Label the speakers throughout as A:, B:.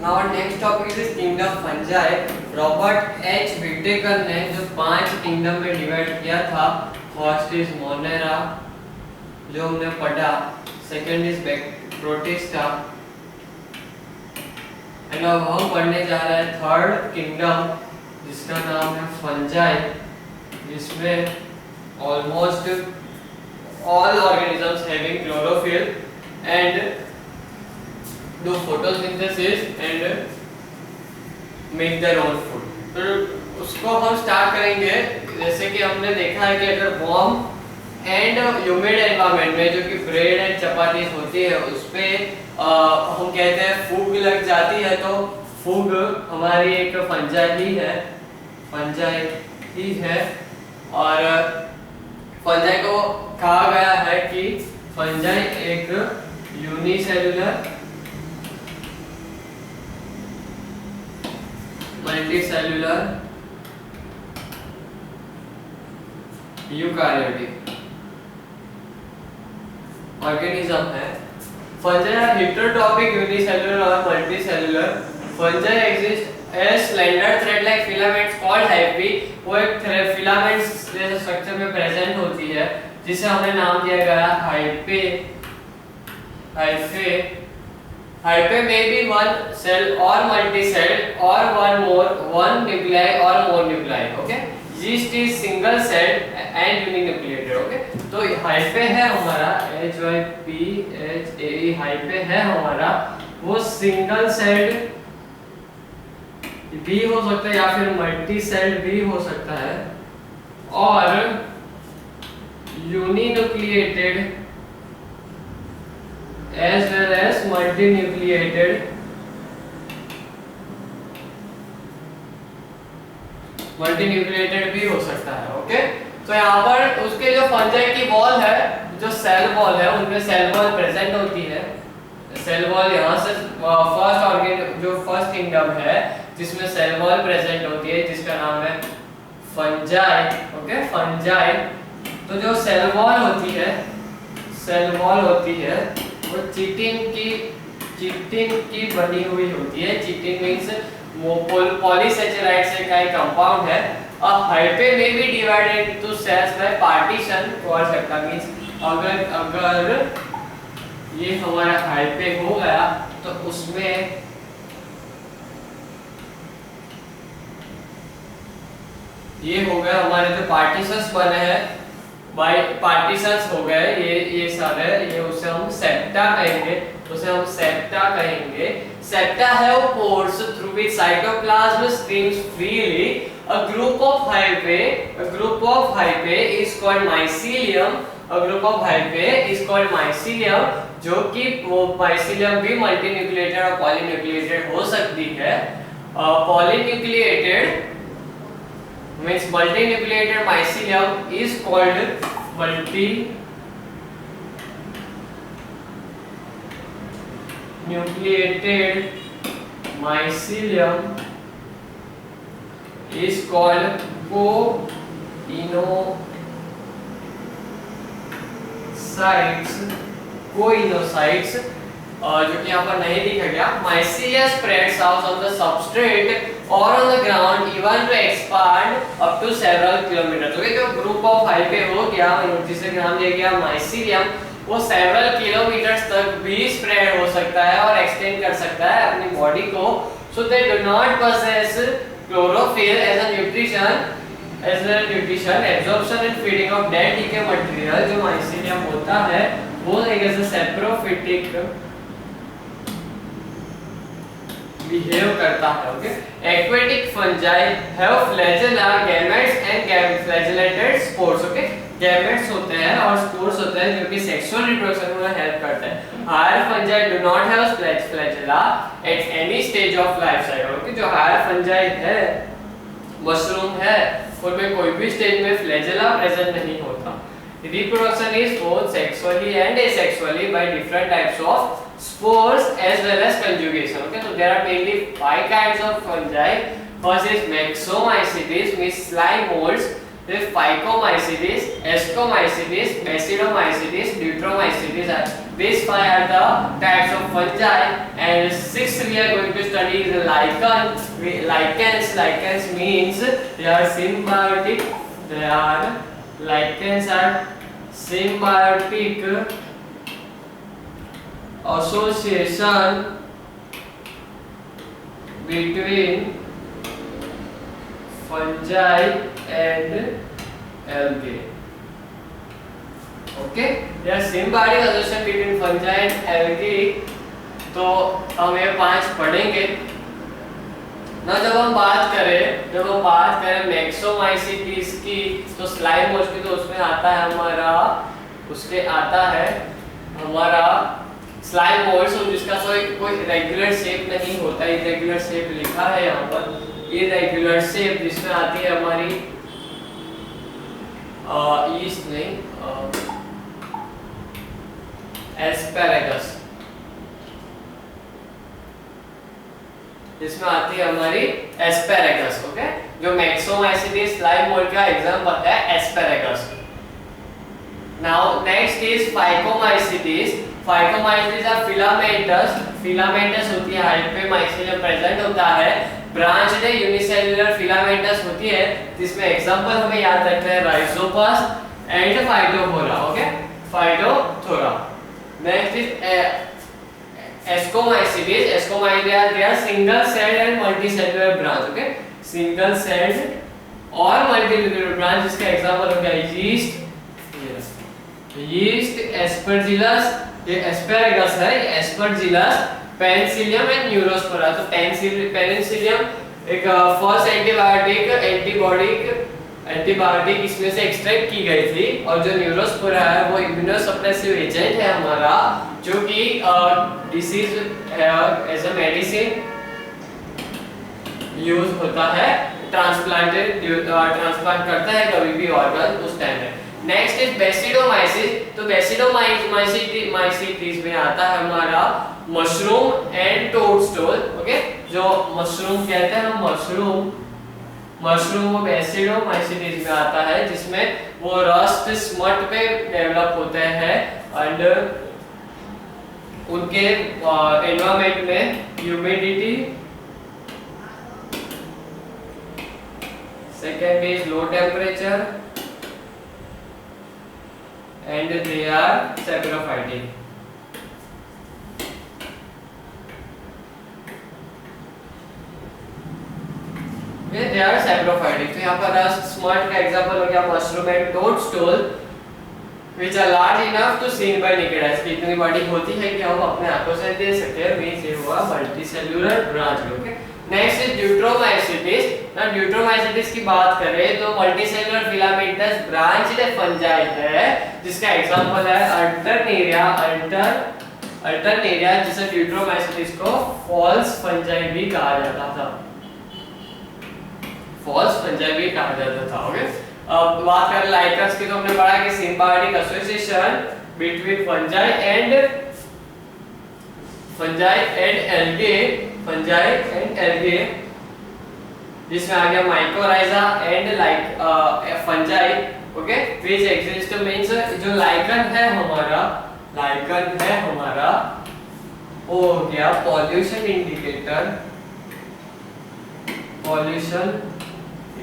A: Now next topic is kingdom fungi. Robert H Whittaker ने जो 5 kingdom में divide किया था, फर्स्ट इज मोनेरा जो हमने पढ़ा, सेकंड इज प्रोटिस्टा, एंड अब हम पढ़ने जा रहे हैं थर्ड किंगडम जिसका नाम है फंजाई, जिसमें almost all organisms having chlorophyll and do photosynthesis and make their own food। तो उसको हम स्टार्ट करेंगे। जैसे कि हमने देखा है कि अगर वार्म एंड ह्यूमिड एनवायरनमेंट में जो कि ब्रेड एंड चपाती होती है उस पे हम कहते हैं फूग लग जाती है, तो फूग हमारी एक फंजाई ही है। और फंजाई को कहा गया है कि फंजाई एक यूनिसेलुलर मल्टीसेलुलर यूकारियोटिक ऑर्गेनिज्म है। फंजाई आर हेटेरोट्रॉपिक, यूनिसेलुलर और multicellular. Fungi exist as slender thread like filaments called hyphae. वो एक फिलामेंट्स जैसे स्ट्रक्चर में प्रेजेंट होती है जिसे हमने नाम दिया गया hyphae. Hyphae may be one cell or multi-cell or one nuclei or more nuclei. Okay, yeast is single celled and uninucleated. Okay, तो hyphae है हमारा HYPHAE hyphae है हमारा, वो सिंगल सेल्ड भी हो सकता है या फिर मल्टी सेल्ड भी हो सकता है, और uninucleated as well as multinucleated भी हो सकता है। ओके, तो यहाँ पर उसके जो फंजाई की वॉल है, जो सेल वॉल है, उनमें सेल वॉल प्रेजेंट होती है। सेल वॉल यहाँ से फर्स्ट किंगडम है जिसमें सेल वॉल प्रेजेंट होती है, जिसका नाम है फंजाई। Okay, fungi. तो जो सेल वॉल होती है वो चिटिन की बनी हुई होती है। चिटिन मींस पॉलीसेचराइड से का एक कंपाउंड है। A hyphae may be divided into cells by partition called सकता मींस अगर ये हमारा हाइफे हो गया तो उसमें ये हो गया हमारे जो पार्टीशंस बने हैं, बाय पार्टीशंस हो गए ये सारे, ये उसे हम सेप्टा कहेंगे। सेप्टा है वो pores through which cytoplasm streams freely. A group of hyphae is called mycelium. जो कि वो माइसीलियम भी मल्टीन्यूक्लिएटेड और पॉलीन्यूक्लिएटेड हो सकती है। पॉलीन्यूक्लिएटेड means multinucleated mycelium is called coinocytes, जो कि यहाँ पर नहीं दिखा गया। Mycelia spreads out on the substrate or on the ground even to expand up to several kilometers। तो ये जो ग्रुप ऑफ हाइफे हो गया जिसे नाम दिया गया माइसीलियम, वो सेवरल किलोमीटर्स तक भी स्प्रेड हो सकता है और एक्सटेंड कर सकता है अपनी बॉडी को। So they do not possess chlorophyll as a nutrition absorption and feeding off dead decay material. जो माइसीलियम होता है वो एक ऐसा सेप्रोफिटिक बिहेव करता है। Okay, aquatic fungi have flagella, gametes and flagellated spores. Okay, gametes होते हैं और स्पोर्स होते हैं जो कि सेक्सुअल रिप्रोडक्शन में हेल्प करते हैं। Higher fungi do not have flagella at any stage of life cycle. Okay, जो हायर फंजाई है, मशरूम है, उनमें कोई भी स्टेज में फ्लैजेला प्रेजेंट नहीं होता। Reproduction is both sexually and asexually by different types of spores as well as conjugation. Okay, so there are mainly 5 kinds of fungi. First is Maxomycetes, means slime molds. Then Phycomycetes, Ascomycetes, Basidiomycetes, Deuteromycetes. These 5 are the types of fungi, and 6th we are going to study study the lichen. Lichens means they are symbiotic. Lichens are symbiotic association between fungi and algae. Okay, there are symbiotic association between fungi and algae. तो हम ये 5 पढ़ेंगे ना। जब हम बात करें मैक्सोमाइसीटीज की, तो स्लाइम मोल्स की, तो उसमें आता है हमारा स्लाइम मोल्स, जिसका कोई रेगुलर शेप नहीं होता। इरेगुलर शेप लिखा है यहाँ पर, इरेगुलर शेप, जिसमें आती है हमारी ईस्ट नहीं एस्पेरेगस, जिसमें आती है हमारी एस्पेरेगस। ओके, जो मैक्सोमाइसीटीज स्लाइम मोल्ड का एग्जांपल है Aspergillus. Now next is Phycomycetes. Phycomycetes are filamentous होती है, हाइट पे माइसीलियम प्रेजेंट होता है। ब्रांच्ड यूनिसेल्युलर फिलामेंटस होती है, जिसमें एग्जांपल हमें याद रखना है Rhizopus and Phytophthora. Okay, Phytophthora. Next is Ascomycetes. They are single celled and multicellular branch. Okay, single celled और multicellular branch, जिसका एग्जांपल हो गया yeast, aspergillus, ये asparagus है, aspergillus, penicillium and neurospora। तो penicillium एक फर्स्ट एंटीबायोटिक इसमें से एक्सट्रैक्ट की गई थी, और जो न्यूरोस्पोरा है वो इम्यूनोसप्रेसिव एजेंट है हमारा, जो कि disease as a medicine use होता है। ट्रांसप्लांट करता है कभी भी ऑर्गन उस टाइम में। Next is Basidiomycetes. तो बेसिडोमाइसीटीज में आता है हमारा मशरूम एंड टोडस्टोल। ओके, जो मशरूम कहते हैं हम, मशरूम वो बेसिडोमाइसीटीज में आता है, जिसमें वो रस्ट स्मट पे डेवलप होते हैं, एंड उनके एनवायरनमेंट में humidity, second is low temperature, and they are saprophytic. They are saprophytic। तो यहाँ पर रस्ट स्मट का एग्जांपल हो गया mushroom and toadstool, which are large enough to seen by naked eyes। इतनी बड़ी होती है कि हम अपने आंखों से देख सकते हैं। मींस ये हुआ multicellular branch. Okay, next is Deuteromycetes. ना ड्यूट्रोमाइसीटीज की बात करें तो मल्टीसेल्युलर फिलामेंटस ब्रांच्ड फंजाई है, जिसका एग्जांपल है अल्टरनेरिया, जिसे ड्यूट्रोमाइसीटीज को फॉल्स फंजाई भी कहा जाता था। ओके, अब बात करें लाइकन्स की, तो हमने पढ़ा कि symbiotic association between fungi and algae, जिसमें आ गया mycorrhiza and fungi. Okay, which exist means जो लाइकन है हमारा वो हो गया पॉल्यूशन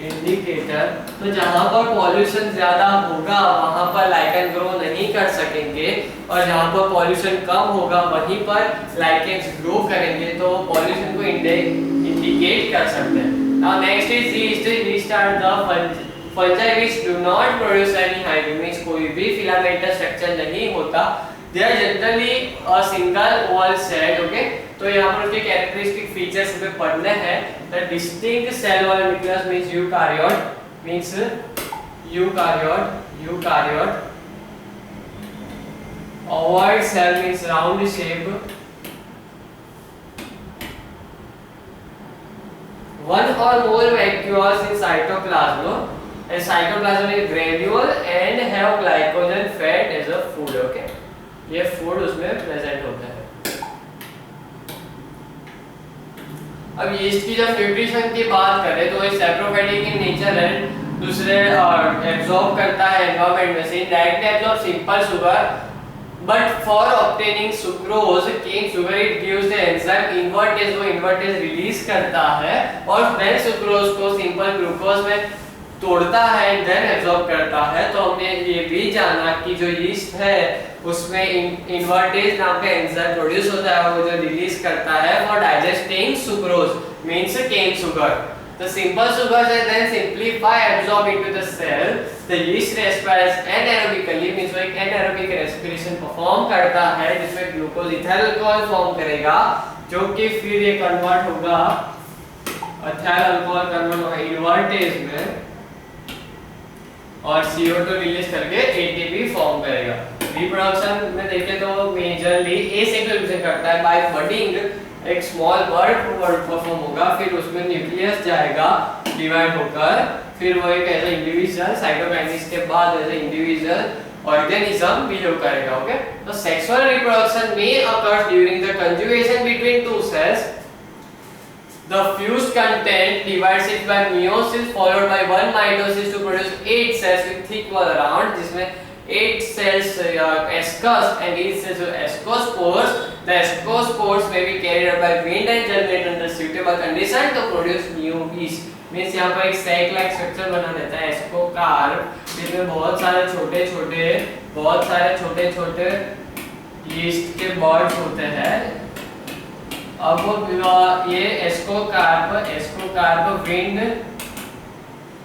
A: इंडिकेटर। तो जहां पर पॉल्यूशन ज्यादा होगा वहां पर लाइकन ग्रो नहीं कर सकेंगे, और जहां पर पॉल्यूशन कम होगा वहीं पर लाइकेंस ग्रो करेंगे, तो पॉल्यूशन को इंडिकेट कर सकते हैं। Now next is yeast are the fungi which do not produce any hydrogen, means कोई भी फिलामेंटस स्ट्रक्चर नहीं होता। They are generally a single wall cell। Okay, तो यहाँ पर उनके कैरेक्टरिस्टिक फीचर्स हमें पढ़ने हैं। The distinct cell wall nucleus means eukaryote। Ovoid cell means round shape। One or more vacuoles in cytoplasm, and cytoplasm is granule and have glycogen fat as a food। Okay, ये food उसमें present होता है। अब yeast की जब nutrition की बात करें तो ये सैप्रोफाइटिक इन नेचर है, दूसरे एब्जॉर्ब करता है एनवायरनमेंट में से। Directly absorb simple sugar But for obtaining sucrose, cane sugar, it gives the enzyme invertase, वो invertase रिलीज करता है और then sucrose को सिंपल ग्लूकोज में तोड़ता है, then absorb करता है। तो हमने ये भी जाना कि जो यीस्ट है उसमें इन्वर्टेज नाम का एंजाइम प्रोड्यूस होता है, वो जो रिलीज करता है for digesting sucrose means cane sugar. The simple sugars are then simplify absorb into the cell. The yeast respires anaerobically means वो एक anaerobic respiration perform करता है जिसमें ग्लूकोज इथाइल अल्कोहल फॉर्म करेगा, जो कि फिर ये कन्वर्ट होगा इथाइल अल्कोहल कन्वर्ट होगा इन्वर्टेज में और CO2 रिलीज करके ATP फॉर्म करेगा। रिप्रोडक्शन में देखें तो मेजरली एसेक्सुअल करता है बाय बडिंग, एक स्मॉल बर्ड परफॉर्म होगा, फिर उसमें न्यूक्लियस जाएगा डिवाइड होकर, फिर वो एक ऐसा इंडिविजुअल साइटोकाइनेसिस के बाद ऐसा इंडिविजुअल ऑर्गेनिज्म बिहेव करेगा। ओके, तो सेक्सुअल रिप्रोडक्शन में occurs during the conjugation between two cells. The fused content divides it by meiosis followed by one mitosis to produce 8 cells with thick wall around, जिसमें 8 cells ascus and each cells with ascospores. The ascospores may be carried out by wind and germinate under suitable condition to produce new yeast. Means यहाँ पर एक sac like structure बना देता है ascocarp, जिसमें बहुत सारे छोटे छोटे यीस्ट के बर्ड्स होते हैं। अब ये एस्कोकार्प विंड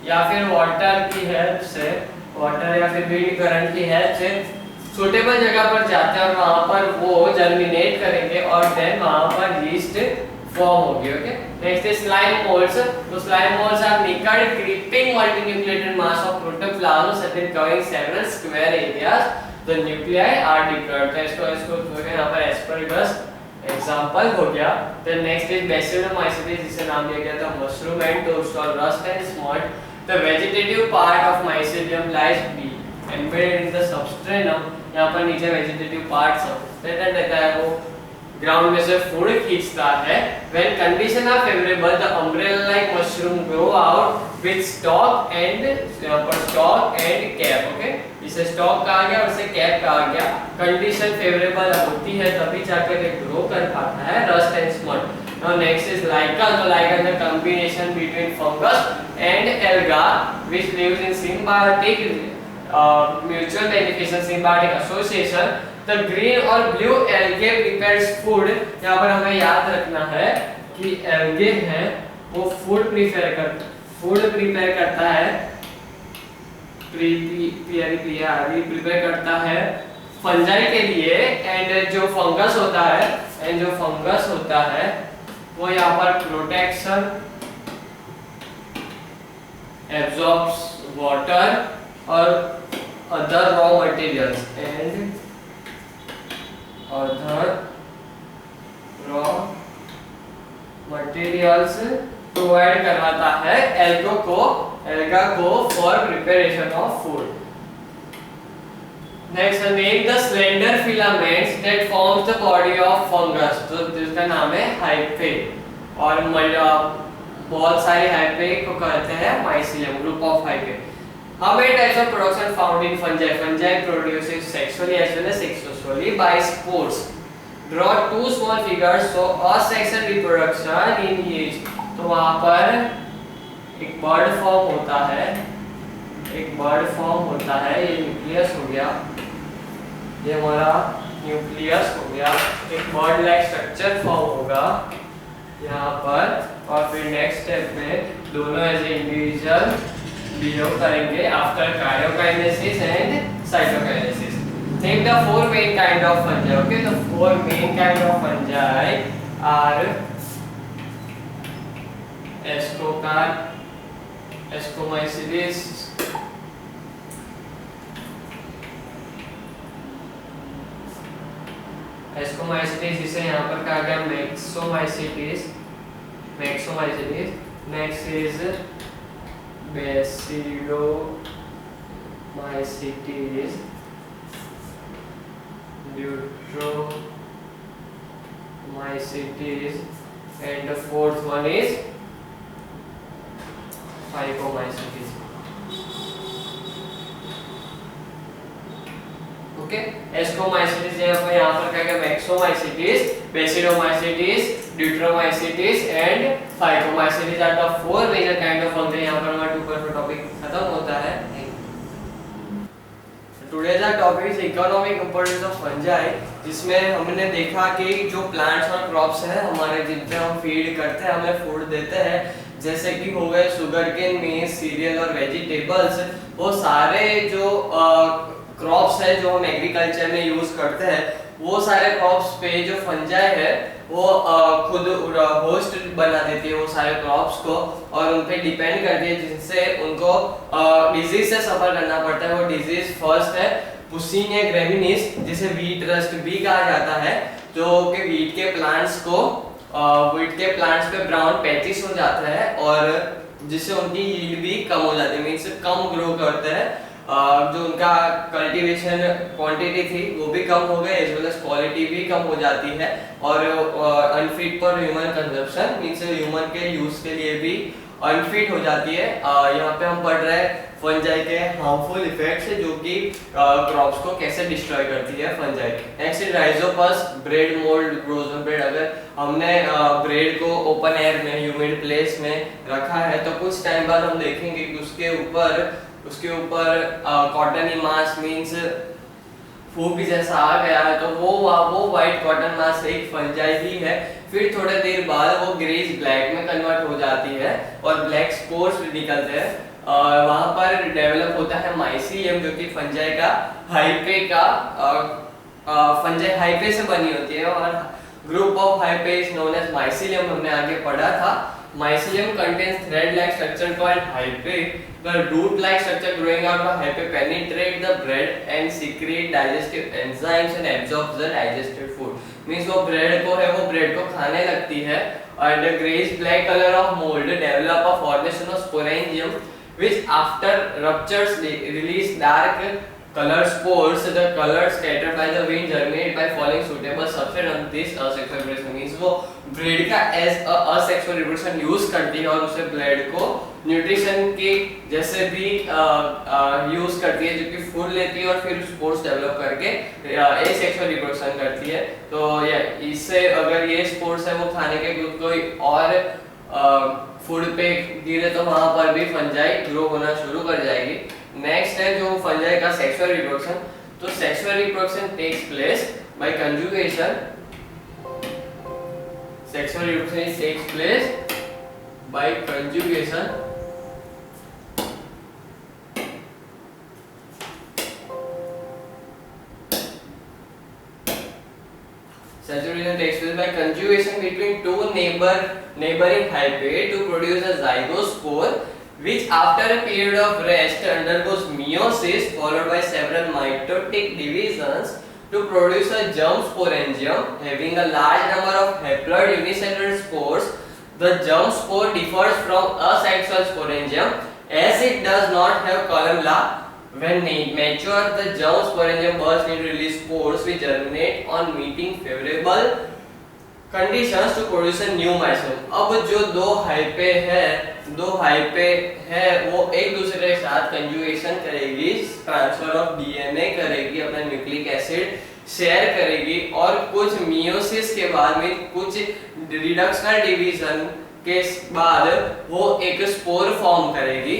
A: या फिर वाटर की हेल्प से, वाटर या फिर विंड करंट की हेल्प से सुटेबल जगह पर जाते हैं और वहां पर वो जर्मिनेट करेंगे और देन वहां पर यीस्ट फॉर्म होगी। Okay, next is slime moulds. तो slime moulds are naked creeping multinucleated mass of protoplasm certain covering several square areas, the nuclei are discarded. तो इसको यहां पर एस्परगस एग्जांपल हो गया। देन नेक्स्ट इज बैसिलोमाइसीटिस, जिसे नाम दिया गया था मशरूम एंड टोस्ट और rust and smut. The vegetative part of mycelium lies be embedded in the substratum. यहाँ पर नीचे वेजिटेटिव पार्ट सबस्ट्रेटम रहता है, वो ग्राउंड में से फूड खींचता है। When condition are favourable the umbrella like mushroom grow out with stalk and, यहाँ पर स्टॉक एंड कैप। ओके, इसे स्टॉक कहा गया और इसे कैप कहा गया। कंडीशन फेवरेबल होती है तभी जाकर ये ग्रो कर पाता है, rust and smut. Now next is lichen. तो lichen the combination between fungus and alga which lives in symbiotic mutual beneficial symbiotic association. The green और ब्लू एल्गे प्रिपेयर्स फूड। यहाँ पर हमें याद रखना है कि एल्गे है वो फूड प्रिपेयर करता है, प्रिपेयर करता है फंजाई के लिए। एंड जो फंगस होता है वो यहाँ पर प्रोटेक्शन, एब्जॉर्ब्स वाटर और अदर रॉ मटेरियल्स प्रोवाइड करवाता है एल्गा को for preparation of food. Next name the slender filaments that forms the body of fungus. तो जिसका नाम है हाइफे, और बहुत सारे हाइफे को कहते हैं mycelium, group of hyphae. How many types of production found in fungi? Fungi produces sexually as well as asexually by spores. Draw two small figures so asexual reproduction in yeast. तो वहाँ पर एक bird form होता है, ये nucleus हो गया, ये हमारा न्यूक्लियस हो गया, एक बर्ड लाइक स्ट्रक्चर फॉर्म होगा यहाँ पर, और फिर नेक्स्ट स्टेप में दोनों एज ए इंडिविजुअल बिहेव करेंगे after karyokinesis and cytokinesis. Name the four main kind of fungi. Okay, the four main kind of fungi are Ascocarp, Ascomycetes, जिसे यहाँ पर कहा गया Maxomycetes। Next is Bacillomycetes, Deuteromycetes, and the fourth one is Phycomycetes. Okay. Ascomycetes यहाँ पर क्या क्या, Myxomycetes, Basidiomycetes, Deuteromycetes and Phycomycetes are the 4 major kind of fungi. यहाँ पर हमारा 2 पर टॉपिक खत्म होता है। Today's our topic is economic importance of fungi, जिसमें हमने देखा कि जो प्लांट्स और क्रॉप्स हैं हमारे, जिन पे हम फीड करते हैं, हमें फूड देते हैं, जैसे कि हो गए शुगर केन, मेज, सीरियल और वेजिटेबल्स, वो सारे जो क्रॉप्स है जो हम एग्रीकल्चर में यूज करते हैं, वो सारे क्रॉप्स पे जो फंजाई है वो खुद होस्ट बना देती है वो सारे क्रॉप्स को, और उन पे डिपेंड करती है, जिनसे उनको डिजीज से सफर करना पड़ता है। वो डिजीज फर्स्ट है पुसीनिया ग्रेमिनीस, जिसे व्हीट रस्ट भी कहा जाता है, जो कि व्हीट के प्लांट्स पे ब्राउन पैचेस हो जाता है, और जिससे उनकी यील्ड भी कम हो जाती है, मींस कम ग्रो करते हैं। जो उनका कल्टीवेशन क्वांटिटी थी वो भी कम हो गई, एज वेल एज क्वालिटी भी कम हो जाती है, और unfit for human consumption, means human के यूज के लिए भी अनफिट हो जाती है। यहाँ पे हम पढ़ रहे हैं फंजाई के हार्मफुल इफेक्ट्स, जो कि क्रॉप्स को कैसे डिस्ट्रॉय करती है fungi. Next Rhizopus, bread mould grows on bread. अगर हमने ब्रेड को ओपन एयर में, ह्यूमिड प्लेस में रखा है, तो कुछ टाइम बाद हम देखेंगे कि उसके ऊपर कॉटन मास, मींस फूग जैसा आ गया है, तो वो व्हाइट कॉटन मास एक फंजाई ही है। फिर थोड़े देर बाद वो ग्रेज ब्लैक में कन्वर्ट हो जाती है और ब्लैक स्पोर्स निकलते हैं। वहां पर डेवलप होता है माइसीलियम, जो कि फंजाई का फंजाई हाइपे से बनी होती है, और group of hyphae is known as mycelium, हमने आगे पढ़ा था। Mycelium contains thread-like structure called hyphae. The root-like structure growing out of hyphae penetrate the bread and secrete digestive enzymes and absorbs the digested food. Means वो bread को खाने लगती है, and the greyish black color of mold develop a formation of sporangium, which after ruptures release dark color spores. The color scattered by the wind germinate by falling suitable substrate on this asexual reproduction. Means वो bread का as asexual reproduction use करती है, और उसे bread को nutrition के जैसे भी यूज करती है, जो कि फूड लेती है और फिर स्पोर्स डेवलप करके एसेक्सुअल रिप्रोडक्शन करती है। तो इससे अगर ये स्पोर्स है वो खाने के बाद कोई और फूड पे गिरे, तो वहां पर भी फंजाई ग्रो होना शुरू कर जाएगी। नेक्स्ट है जो फंजाई का सेक्सुअल रिप्रोडक्शन। तो sexual reproduction takes place by conjugation. Sexual reproduction takes place by conjugation. Sexual reproduction takes place by conjugation between two neighboring hyphae to produce a zygospore, which after a period of rest undergoes meiosis followed by several mitotic divisions to produce a germ sporangium having a large number of haploid unicellular spores. The germ spore differs from asexual sporangium as it does not have columella. When mature, the germ sporangium bursts into release spores which germinate on meeting favorable conditions to produce a new mycelium. अब जो दो हाइपे है वो एक दूसरे के साथ conjugation करेगी, ट्रांसफर ऑफ डीएनए करेगी, अपना न्यूक्लिक एसिड शेयर करेगी, और कुछ मियोसिस के बाद में, कुछ रिडक्शनल डिवीजन के बाद वो एक स्पोर फॉर्म करेगी,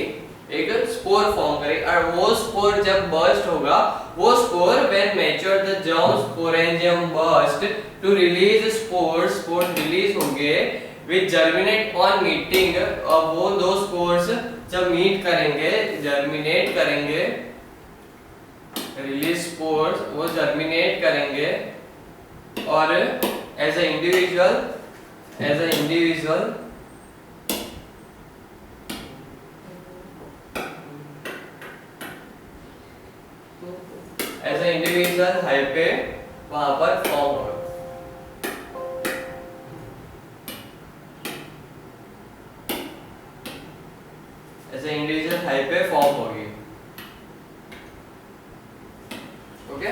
A: और वो स्पोर जब बर्स्ट होगा, वो spore when mature the germ sporangium burst to release spore release होंगे विच जर्मिनेट ऑन मीटिंग। और वो दो स्पोर्स जब मीट करेंगे, जर्मिनेट करेंगे, रिलीज स्पोर्स वो जर्मिनेट करेंगे, और एज ए इंडिविजुअल हाइपे वहां पर फॉर्म होगा। ऐसे इंडिविजुअल हाइपे फॉर्म होगी। Okay,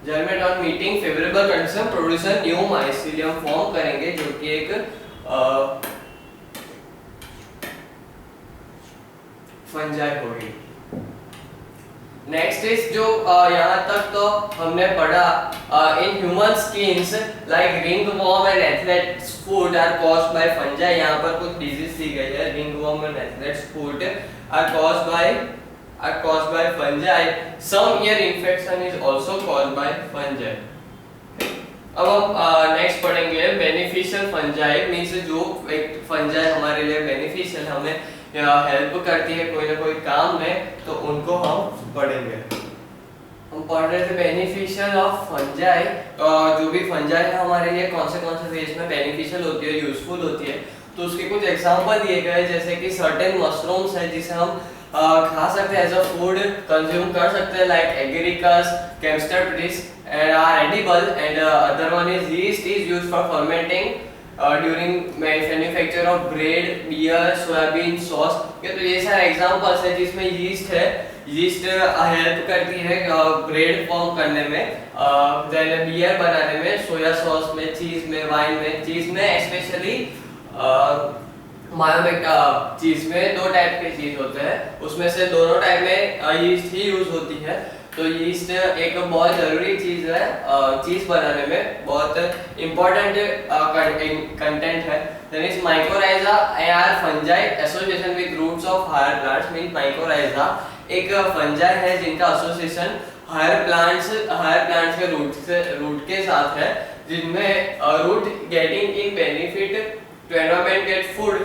A: जर्मेट on meeting favourable condition produce new mycelium form करेंगे, जो कि एक फंजाई होगी। नेक्स्ट इज जो यहाँ तक तो हमने पढ़ा in human skins like ringworm and athlete's food are caused by fungi. यहाँ पर कुछ डिजीज दी गई है, ringworm and athlete's food are caused by fungi. Some ear infection is also caused by fungi. अब हम नेक्स्ट पढ़ेंगे बेनिफिशियल फंजाई मीन्स जो एक फंजाई हमारे लिए बेनिफिशियल हमें हेल्प करती है कोई ना कोई काम में, तो उनको हम पढ़ेंगे। हम पढ़ रहे थे बेनिफिशियल ऑफ फंजाई, जो भी फंजाई है हमारे लिए कौन से फेज में बेनिफिशियल होती है, यूजफुल होती है। तो उसके कुछ एग्जांपल दिए गए, जैसे कि सर्टेन मशरूम्स है जिसे हम खा सकते हैं, एज अ फूड कंज्यूम कर सकते हैं, like Agaricus, campestris are edible, and other one is yeast is used for fermenting during manufacture of bread, beer, soybean sauce। तो ये सारे एग्जांपल्स है जिसमें यीस्ट है, यीस्ट हेल्प करती है ब्रेड फॉर्म करने में, देन बियर बनाने में, सोया सॉस में, चीज में, वाइन में। चीज में स्पेशली चीज में दो टाइप के चीज होते हैं, उसमें से दोनों टाइप में यीस्ट ही यूज होती है। तो यीस्ट एक बहुत जरूरी चीज है चीज बनाने में, बहुत इंपॉर्टेंट कंटेंट है। Then is mycorrhiza are fungi association with roots of higher plants. Means mycorrhiza एक फंजाई है जिनका एसोसिएशन हायर प्लांट्स के रूट के साथ है, जिनमें root getting in benefit to environment get food,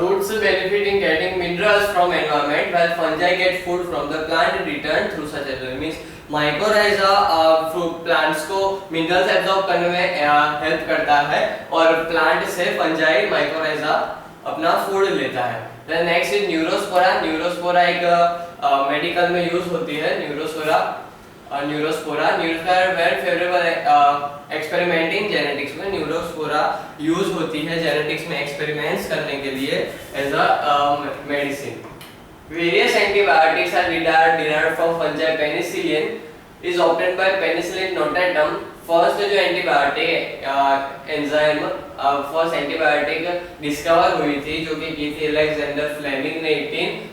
A: roots benefit in getting minerals from environment, while fungi get food from the plant in return through such as means mycorrhiza fruit plants को minerals absorb करने में help करता है, और plant से fungi mycorrhiza अपना food लेता है। Then next is Neurospora. Neurospora एक मेडिकल में यूज होती है। Neurospora very favourable experimenting genetics में न्यूरोस्पोरा यूज होती है जेनेटिक्स में एक्सपेरिमेंट्स करने के लिए as a medicine. Various antibiotics are derived from fungi। Penicillin is obtained by penicillin notatum. First जो antibiotic enzyme first antibiotic discover हुई थी, जो कि की थी अलेक्जेंडर फ्लेमिंग ने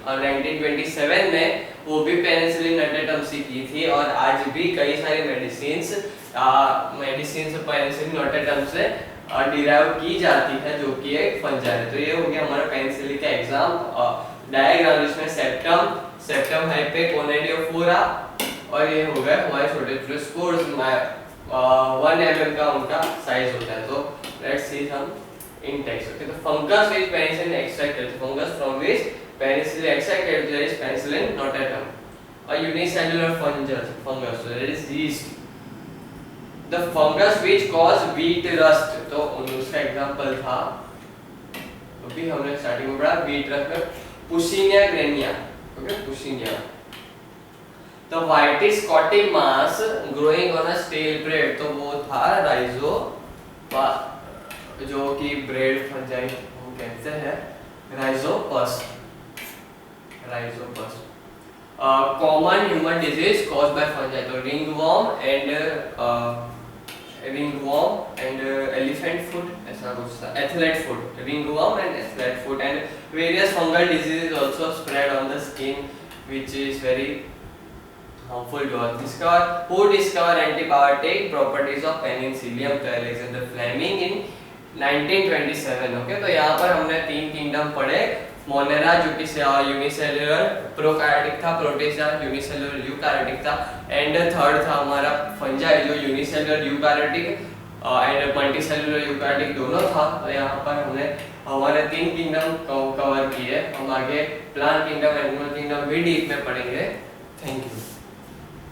A: 1927 में, वो भी पेनिसिलिन नोटाटम से की थी। और आज भी कई सारी मेडिसिन्स पेनिसिलिन नोटाटम से डिराइव की जाती है, जो कि एक फंजाई है। तो ये हो गया हमारा पेनिसिलिन का एग्जाम डायग्राम, जिसमें सेप्टम है पे कोनेडियोफोरा, और ये हो गए हमारे छोटे छोटे स्पोर्स 1 mm का उनका साइज होता है। तो let's see some in text. Okay, तो fungus is penicillin extracted, fungus from which penicillin extracted, there is penicillin notatum. A unicellular fungus, so that is yeast. The fungus which cause wheat rust, तो उसका example था, अभी हमने starting में पढ़ा wheat rust में पुशीनिया ग्रेनिया। Okay, पुशीनिया। The whitish scotty mass growing on a stale bread, तो वो था राइजो, जो कि ब्रेड फंजाई हम कहते हैं, Rhizopus. Common human disease caused by fungi, तो ringworm and elephant foot, ऐसा कुछ था, athlete foot, ringworm and athlete foot, and various fungal diseases also spread on the skin, which is very harmful to us. Who discovered antibiotic properties of penicillium? तो Alexander Fleming in 1927। Okay, तो यहाँ पर हमने 3 kingdom पढ़े। Monera जो कि unicellular prokaryotic था, protista unicellular eukaryotic था, एंड थर्ड था हमारा फंजाई जो unicellular eukaryotic and multicellular eukaryotic दोनों था। तो यहाँ पर हमने हमारे 3 किंगडम कवर किए। हम आगे प्लांट किंगडम, एनिमल किंगडम भी डीप में पढ़ेंगे। Thank you.